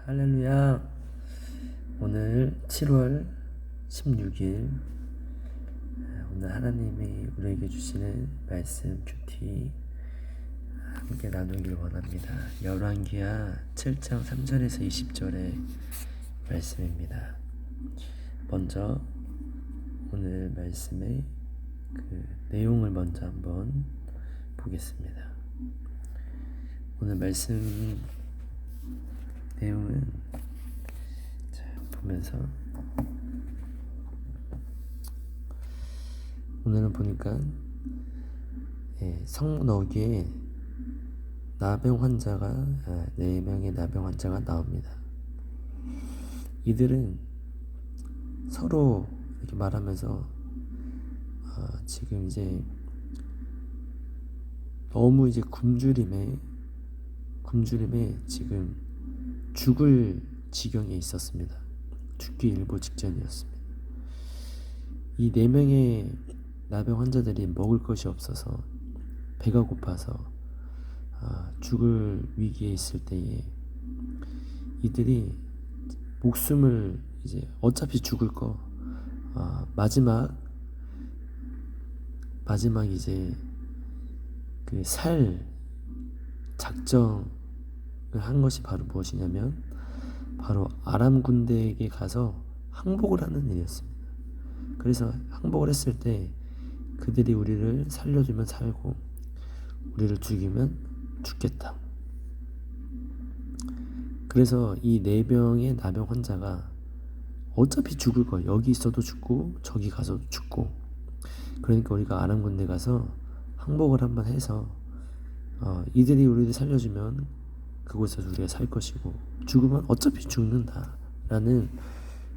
할렐루야. 오늘 7월 16일, 오늘 하나님이 우리에게 주시는 말씀 큐티 함께 나누길 원합니다. 열왕기하 7장 3절에서 20절의 말씀입니다. 먼저 오늘 말씀의 그 내용을 먼저 한번 보겠습니다. 오늘 말씀 내용은 보면서 오늘은 보니까 성문어귀에 나병 환자가 4명의 나병 환자가 나옵니다. 이들은 서로 이렇게 말하면서 지금 이제 너무 이제 굶주림에 지금 죽을 지경에 있었습니다. 죽기 일보 직전이었습니다. 이 4명의 나병 환자들이 먹을 것이 없어서 배가 고파서 죽을 위기에 있을 때에 이들이 목숨을 이제 어차피 죽을 거 마지막 이제 그 살 작정을 한 것이 바로 무엇이냐면 바로 아람 군대에게 가서 항복을 하는 일이었습니다. 그래서 항복을 했을 때 그들이 우리를 살려주면 살고 우리를 죽이면 죽겠다. 그래서 이 4명의 나병 환자가 어차피 죽을 거, 여기 있어도 죽고 저기 가서도 죽고, 그러니까 우리가 아람 군대 가서 항복을 한번 해서 이들이 우리를 살려주면 그곳에서 우리가 살 것이고 죽으면 어차피 죽는다라는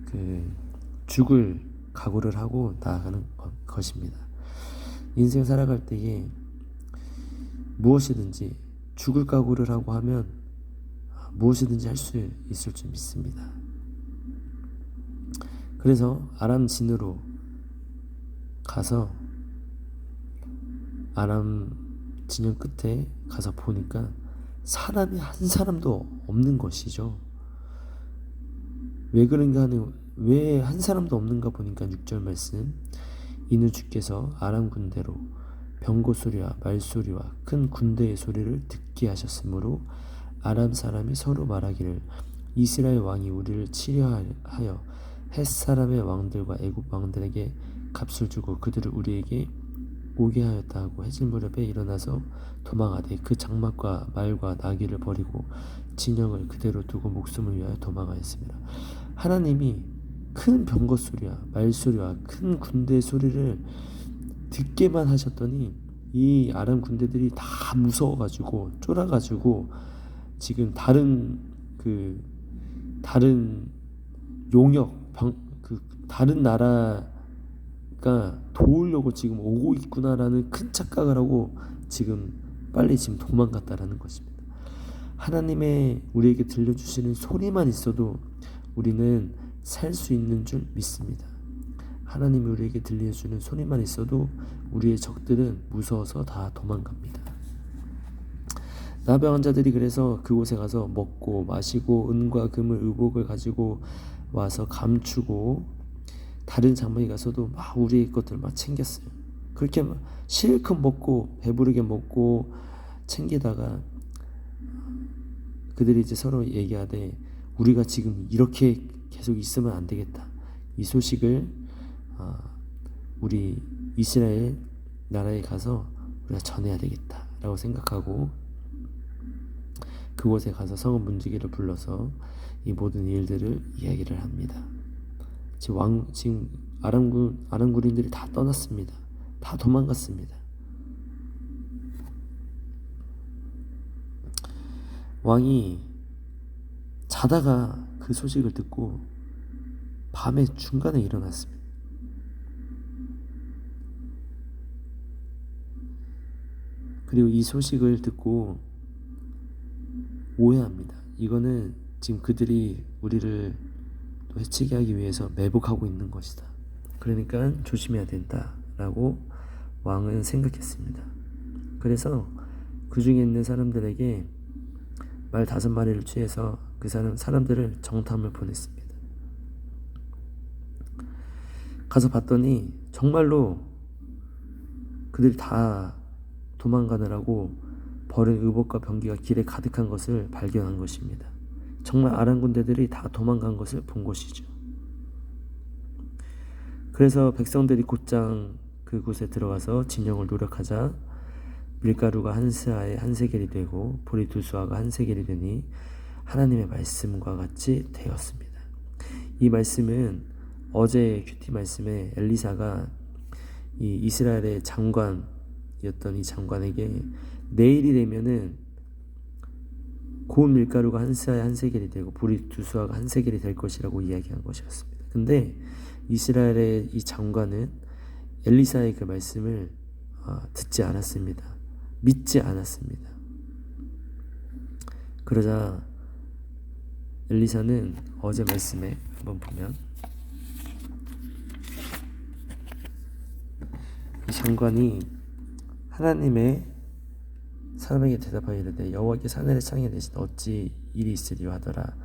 그 죽을 각오를 하고 나아가는 것입니다. 인생 살아갈 때에 무엇이든지 죽을 각오를 하고 하면 무엇이든지 할 수 있을 줄 믿습니다. 그래서 아람 진으로 가서 아람 진영 끝에 가서 보니까 사람이 한 사람도 없는 것이죠. 왜 그런가 하는, 왜 한 사람도 없는가 보니까 6절 말씀, 이는 주께서 아람 군대로 병거 소리와 말소리와 큰 군대의 소리를 듣게 하셨으므로 아람 사람이 서로 말하기를 이스라엘 왕이 우리를 치려하여 헷 사람의 왕들과 애굽 왕들에게 값을 주고 그들을 우리에게 오게 하였다 하고 해질 무렵에 일어나서 도망하되 그 장막과 말과 나귀를 버리고 진영을 그대로 두고 목숨을 위하여 도망하였습니다. 하나님이 큰 병거 소리와 말소리와 큰 군대의 소리를 듣게만 하셨더니 이 아람 군대들이 다 무서워가지고 쫄아가지고 지금 다른 용역 다른 나라가 도우려고 지금 오고 있구나라는 큰 착각을 하고 지금 도망갔다라는 것입니다. 하나님의 우리에게 들려주시는 소리만 있어도 우리는 살 수 있는 줄 믿습니다. 하나님이 우리에게 들려주는 소리만 있어도 우리의 적들은 무서워서 다 도망갑니다. 나병 환자들이 그래서 그곳에 가서 먹고 마시고 은과 금을 의복을 가지고 와서 감추고 다른 장막에 가서도 막 우리의 것들 막 챙겼어요. 그렇게 막 실컷 먹고 배부르게 먹고 챙기다가 그들이 이제 서로 얘기하되 우리가 지금 이렇게 계속 있으면 안 되겠다. 이 소식을 우리 이스라엘 나라에 가서 우리가 전해야 되겠다 라고 생각하고 그곳에 가서 성읍 문지기를 불러서 이 모든 일들을 이야기를 합니다. 지금 아람군인들이 다 떠났습니다. 다 도망갔습니다. 왕이 자다가 그 소식을 듣고 밤에 중간에 일어났습니다. 그리고 이 소식을 듣고 오해합니다. 이거는 지금 그들이 우리를 또 해치게 하기 위해서 매복하고 있는 것이다. 그러니까 조심해야 된다라고 왕은 생각했습니다. 그래서 그 중에 있는 사람들에게 말 5마리를 취해서 그 사람들을 정탐을 보냈습니다. 가서 봤더니 정말로 그들이 다 도망가느라고 버린 의복과 병기가 길에 가득한 것을 발견한 것입니다. 정말 아람 군대들이 다 도망간 것을 본 것이죠. 그래서 백성들이 곧장 그곳에 들어가서 진영을 노력하자 밀가루가 한 스아에 한 세겔이 되고 보리 2수아가 한 세겔이 되니 하나님의 말씀과 같이 되었습니다. 이 말씀은 어제 큐티 말씀에 엘리사가 이 이스라엘의 장관이었던 이 장관에게 내일이 되면은 고운 밀가루가 한 스아에 한 세겔이 되고 보리 2수아가 한 세겔이 될 것이라고 이야기한 것이었습니다. 근데 이스라엘의 이 장관은 엘리사의 그 말씀을 듣지 않았습니다. 믿지 않았습니다. 그러자 엘리사는 어제 말씀에 한번 보면 이 장관이 하나님의 사람에게 대답하여 이르되 여호와께서 하늘의 창에 계신 어찌 일이 있으리요 하더라.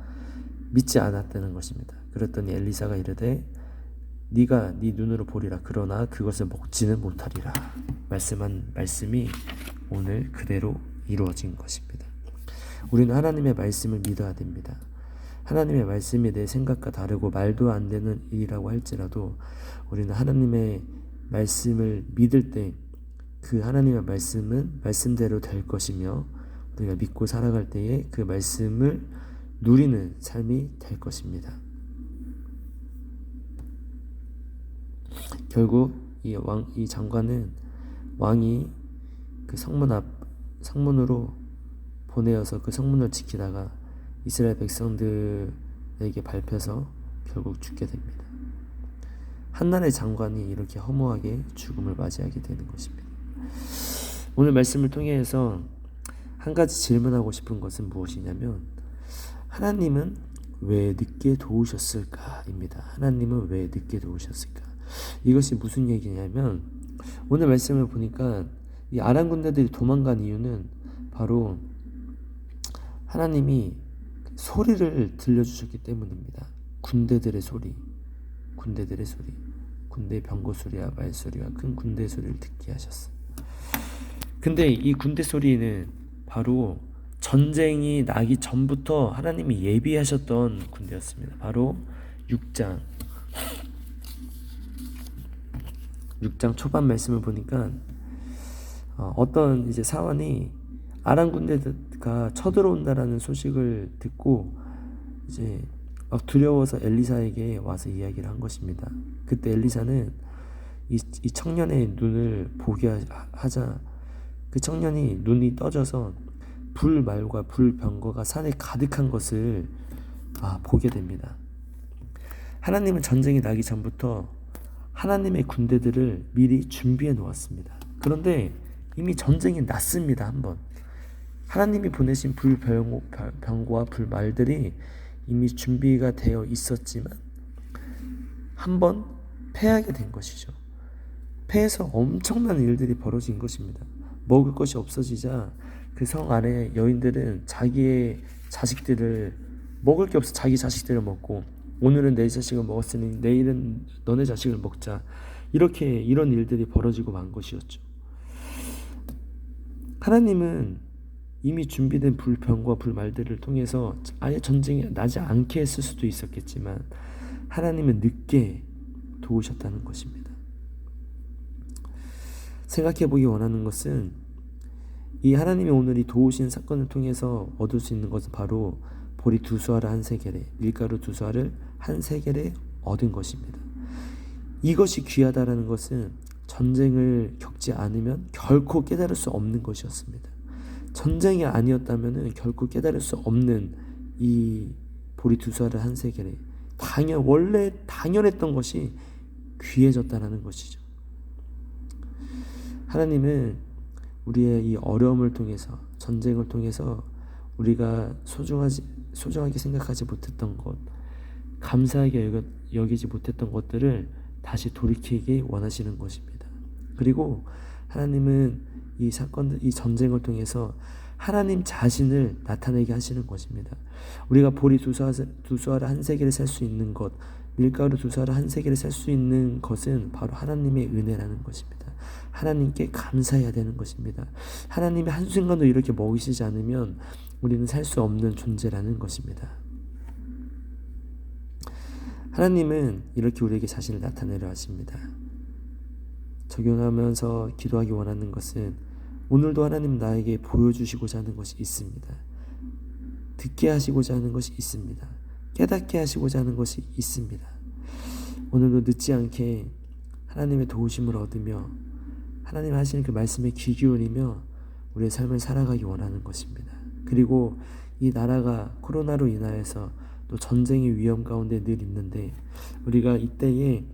믿지 않았다는 것입니다. 그랬더니 엘리사가 이르되 네가 네 눈으로 보리라. 그러나 그것을 먹지는 못하리라. 말씀한 말씀이 오늘 그대로 이루어진 것입니다. 우리는 하나님의 말씀을 믿어야 됩니다. 하나님의 말씀이 내 생각과 다르고 말도 안 되는 일이라고 할지라도 우리는 하나님의 말씀을 믿을 때 그 하나님의 말씀은 말씀대로 될 것이며 우리가 믿고 살아갈 때에 그 말씀을 누리는 삶이 될 것입니다. 결국 이 장관은 왕이 그 성문으로 보내어서 그 성문을 지키다가 이스라엘 백성들에게 밟혀서 결국 죽게 됩니다. 한나라의 장관이 이렇게 허무하게 죽음을 맞이하게 되는 것입니다. 오늘 말씀을 통해서 한 가지 질문하고 싶은 것은 무엇이냐면 하나님은 왜 늦게 도우셨을까입니다. 하나님은 왜 늦게 도우셨을까? 이것이 무슨 얘기냐면 오늘 말씀을 보니까 이 아람 군대들이 도망간 이유는 바로 하나님이 소리를 들려주셨기 때문입니다. 군대의 소리, 군대의 병거 소리와 말 소리와 큰 군대 소리를 듣게 하셨어요. 근데 이 군대 소리는 바로 전쟁이 나기 전부터 하나님이 예비하셨던 군대였습니다. 바로 6장 초반 말씀을 보니까 어떤 이제 사원이 아람 군대가 쳐들어온다라는 소식을 듣고 이제 막 두려워서 엘리사에게 와서 이야기를 한 것입니다. 그때 엘리사는 이 청년의 눈을 보게 하자 그 청년이 눈이 떠져서 불말과 불병거가 산에 가득한 것을 보게 됩니다. 하나님은 전쟁이 나기 전부터 하나님의 군대들을 미리 준비해 놓았습니다. 그런데 이미 전쟁이 났습니다. 한번 하나님이 보내신 불병거와 불말들이 이미 준비가 되어 있었지만 한번 패하게 된 것이죠. 패해서 엄청난 일들이 벌어진 것입니다. 먹을 것이 없어지자 그 성 안에 여인들은 자기의 자식들을 먹을 게 없어 자기 자식들을 먹고 오늘은 내 자식을 먹었으니 내일은 너네 자식을 먹자 이런 일들이 벌어지고 만 것이었죠. 하나님은 이미 준비된 불병과 불말들을 통해서 아예 전쟁이 나지 않게 했을 수도 있었겠지만 하나님은 늦게 도우셨다는 것입니다. 생각해보기 원하는 것은 이 하나님이 오늘 이 도우신 사건을 통해서 얻을 수 있는 것은 바로 보리 2수아를 한 세겔에 밀가루 2수아를 한 세겔에 얻은 것입니다. 이것이 귀하다라는 것은 전쟁을 겪지 않으면 결코 깨달을 수 없는 것이었습니다. 전쟁이 아니었다면 결코 깨달을 수 없는 이 보리 2수아를 한 세겔에 원래 당연했던 것이 귀해졌다라는 것이죠. 하나님은 우리의 이 어려움을 통해서 전쟁을 통해서 우리가 소중하게 생각하지 못했던 것, 감사하게 여기지 못했던 것들을 다시 돌이키기 원하시는 것입니다. 그리고 하나님은 이 전쟁을 통해서 하나님 자신을 나타내게 하시는 것입니다. 우리가 보리 두 수아를 한 세겔에 살 수 있는 것, 밀가루 두 수아를 한 세겔에 살 수 있는 것은 바로 하나님의 은혜라는 것입니다. 하나님께 감사해야 되는 것입니다. 하나님이 한순간도 이렇게 먹이시지 않으면 우리는 살 수 없는 존재라는 것입니다. 하나님은 이렇게 우리에게 자신을 나타내려 하십니다. 적용하면서 기도하기 원하는 것은 오늘도 하나님 나에게 보여주시고자 하는 것이 있습니다. 듣게 하시고자 하는 것이 있습니다. 깨닫게 하시고자 하는 것이 있습니다. 오늘도 늦지 않게 하나님의 도우심을 얻으며 하나님 하시는 그 말씀에 귀 기울이며 우리의 삶을 살아가기 원하는 것입니다. 그리고 이 나라가 코로나로 인하여서 또 전쟁의 위험 가운데 늘 있는데 우리가 이때에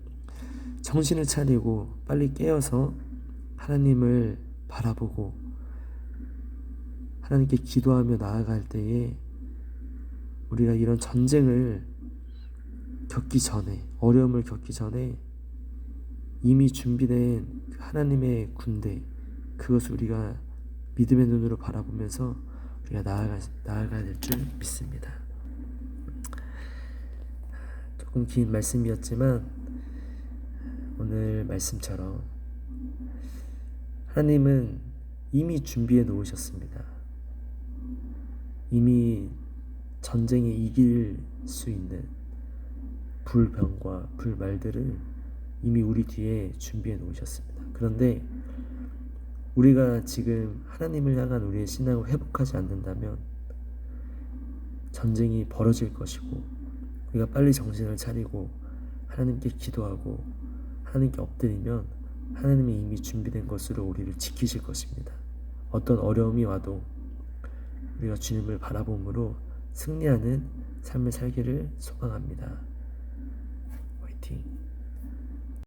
정신을 차리고 빨리 깨어서 하나님을 바라보고 하나님께 기도하며 나아갈 때에 우리가 이런 전쟁을 겪기 전에, 어려움을 겪기 전에 이미 준비된 하나님의 군대, 그것을 우리가 믿음의 눈으로 바라보면서 우리가 나아가야 될 줄 믿습니다. 조금 긴 말씀이었지만 오늘 말씀처럼 하나님은 이미 준비해 놓으셨습니다. 이미 전쟁에 이길 수 있는 불병과 불말들을 이미 우리 뒤에 준비해 놓으셨습니다. 그런데 우리가 지금 하나님을 향한 우리의 신앙을 회복하지 않는다면 전쟁이 벌어질 것이고 우리가 빨리 정신을 차리고 하나님께 기도하고 하나님께 엎드리면 하나님이 이미 준비된 것으로 우리를 지키실 것입니다. 어떤 어려움이 와도 우리가 주님을 바라봄으로 승리하는 삶을 살기를 소망합니다. 화이팅!